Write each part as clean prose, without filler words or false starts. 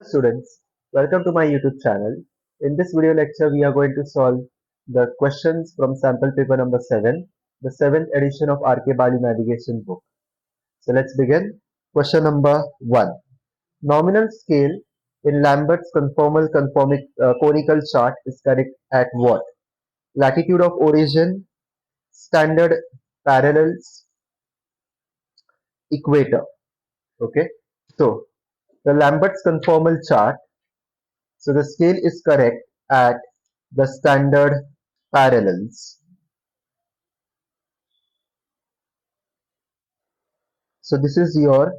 Students, welcome to my YouTube channel. In this video lecture, we are going to solve the questions from sample paper number 7, the 7th edition of RK Bali navigation book. So let's begin. Question number 1. Nominal scale in Lambert's conformal conical chart is correct at what? Latitude of origin, standard parallels, equator. Okay. So the Lambert's conformal chart. So the scale is correct at the standard parallels. So this is your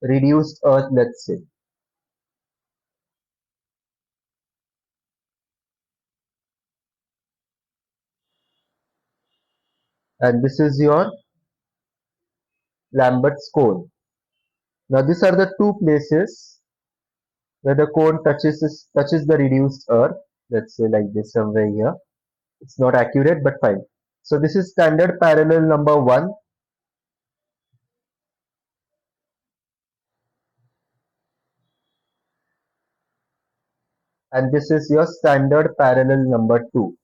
reduced earth, let's say. And this is your Lambert's cone. Now these are the two places where the cone touches the reduced earth. Let's say like this somewhere here. It's not accurate but fine. So this is standard parallel number 1. And this is your standard parallel number 2.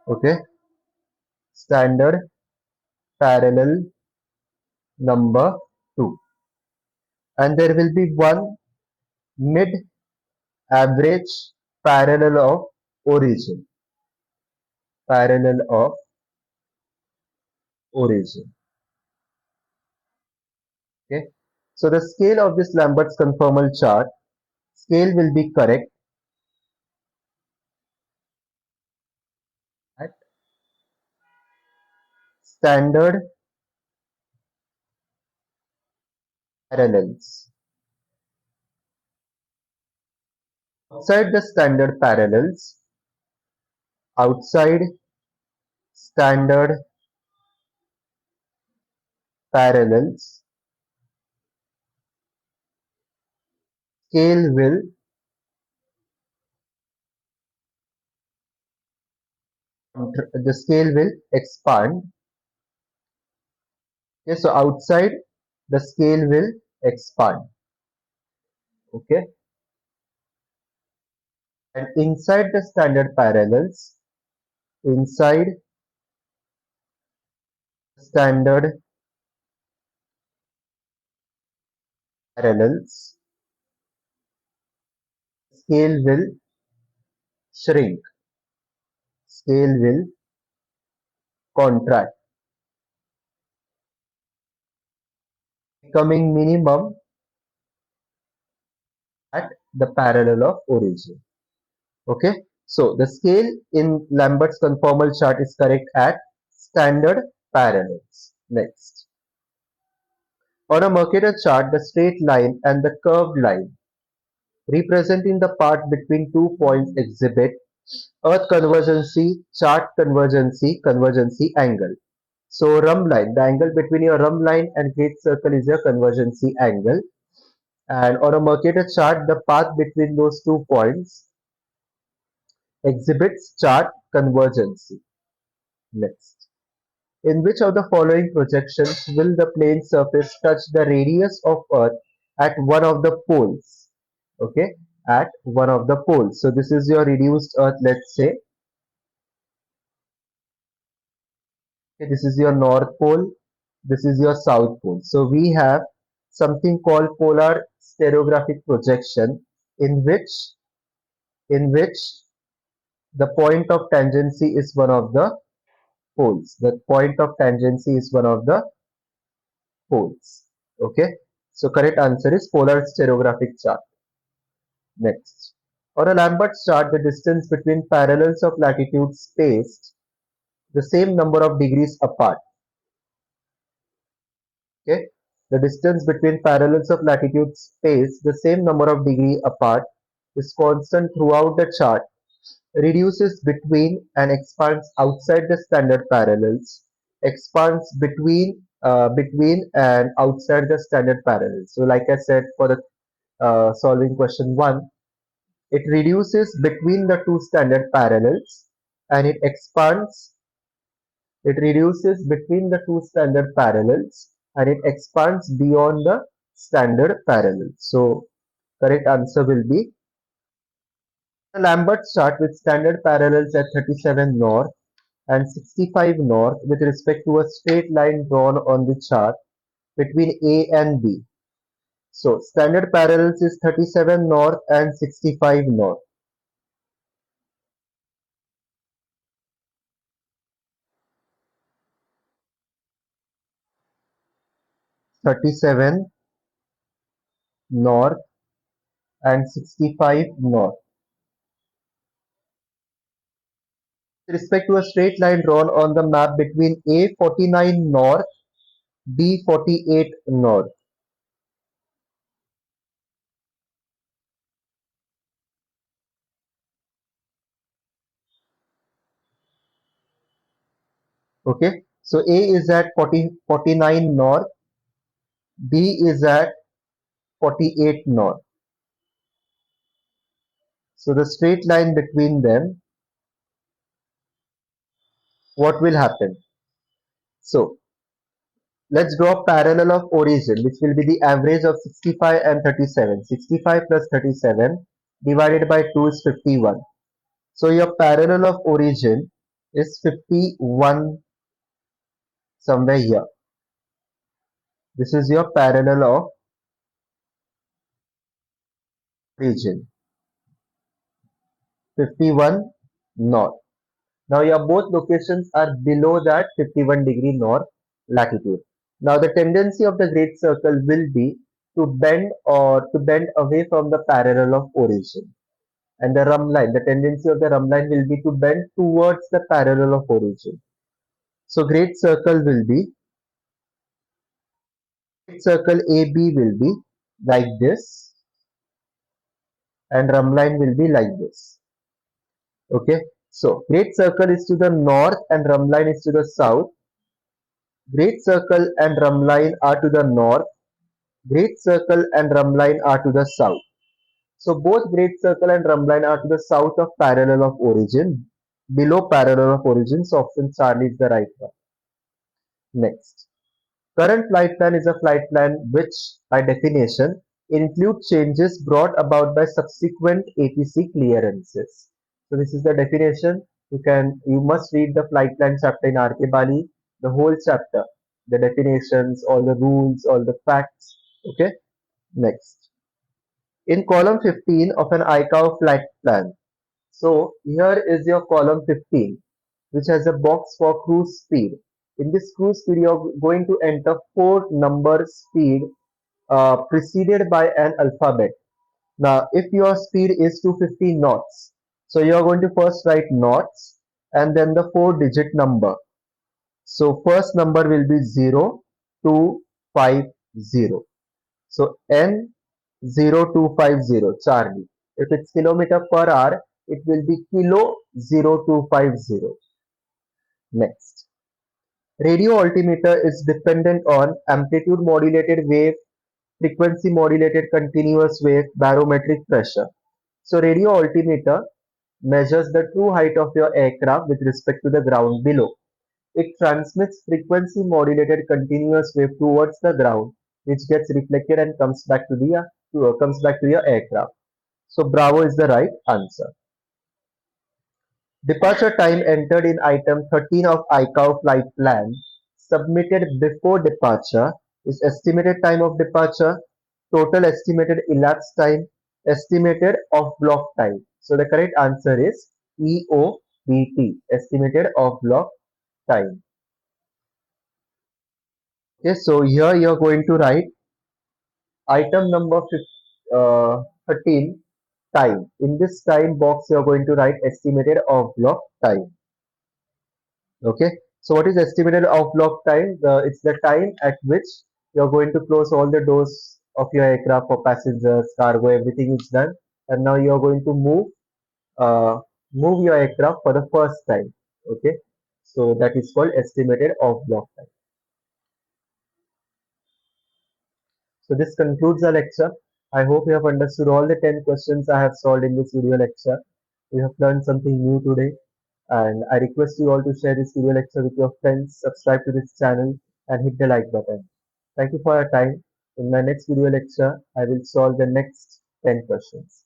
Okay. Standard parallel number 2. And there will be one mid average parallel of origin. Parallel of origin. Okay. So the scale of this Lambert's conformal chart, scale will be correct at standard parallels. Outside the standard parallels, outside standard parallels, scale will the scale will expand. Okay, so outside the scale will expand. Okay, and inside the standard parallels, inside standard parallels, scale will shrink, scale will contract, becoming minimum at the parallel of origin. Okay, so the scale in Lambert's conformal chart is correct at standard parallels. Next, on a Mercator chart, the straight line and the curved line representing the part between 2 points exhibit earth convergency, chart convergency angle. So rhumb line, the angle between your rhumb line and great circle is your convergency angle. And on a Mercator chart, the path between those 2 points exhibits chart convergency. Next, in which of the following projections will the plane surface touch the radius of Earth at one of the poles? Okay, at one of the poles. So this is your reduced Earth, let's say. Okay, this is your North Pole. This is your South Pole. So we have something called polar stereographic projection, in which the point of tangency is one of the poles. The point of tangency is one of the poles. Okay. So correct answer is polar stereographic chart. Next. On a Lambert's chart, the distance between parallels of latitude spaced the same number of degrees apart. Okay. The distance between parallels of latitude spaced the same number of degree apart is constant throughout the chart, reduces between and expands outside the standard parallels, expands between and outside the standard parallels. So like I said for the solving question 1, it reduces between the two standard parallels and it reduces between the two standard parallels and it expands beyond the standard parallel. So correct answer will be the Lambert chart with standard parallels at 37 north and 65 north with respect to a straight line drawn on the chart between A and B. So standard parallels is 37 north and 65 north. 37 north and 65 north. With respect to a straight line drawn on the map between A 49 north, B 48 north. 'Okay? So A is at 49 north, B is at 48 north. So the straight line between them, what will happen? So let's draw parallel of origin, which will be the average of 65 and 37. 65 plus 37 divided by 2 is 51. So your parallel of origin is 51 somewhere here. This is your parallel of origin, 51 north. Now your both locations are below that 51-degree north latitude. Now the tendency of the great circle will be to bend away from the parallel of origin. And the rhumb line, the tendency of the rhumb line will be to bend towards the parallel of origin. So great circle AB will be like this, and rhumb line will be like this. Okay, so great circle is to the north and rhumb line is to the south. Great circle and rhumb line are to the north. Great circle and rhumb line are to the south. So both great circle and rhumb line are to the south of parallel of origin. Below parallel of origin, so option Charlie is the right one. Next. Current flight plan is a flight plan which, by definition, includes changes brought about by subsequent ATC clearances. So this is the definition. You must read the flight plan chapter in RK Bali, the whole chapter, the definitions, all the rules, all the facts. Okay. Next. In column 15 of an ICAO flight plan. So here is your column 15, which has a box for cruise speed. In this cruise speed, you're going to enter four number speed preceded by an alphabet. Now, if your speed is 250 knots, so you're going to first write knots and then the four-digit number. So first number will be 0250. So N0250 Charlie. If it's kilometer per hour, it will be kilo 0250. Next. Radio altimeter is dependent on amplitude modulated wave, frequency modulated continuous wave, barometric pressure. So radio altimeter measures the true height of your aircraft with respect to the ground below. It transmits frequency modulated continuous wave towards the ground, which gets reflected and comes back to your aircraft. So Bravo is the right answer. Departure time entered in item 13 of ICAO flight plan submitted before departure is estimated time of departure, total estimated elapsed time, estimated off block time. So the correct answer is EOBT, estimated off block time. Okay, so here you're going to write item number 13, time. In this time box, you're going to write estimated off block time. Okay, so what is estimated off block time? It's the time at which you're going to close all the doors of your aircraft for passengers, cargo, everything is done, and now you're going to move your aircraft for the first time. Okay, so that is called estimated off block time. So this concludes our lecture. I hope you have understood all the 10 questions I have solved in this video lecture. You have learned something new today, and I request you all to share this video lecture with your friends, subscribe to this channel and hit the like button. Thank you for your time. In my next video lecture, I will solve the next 10 questions.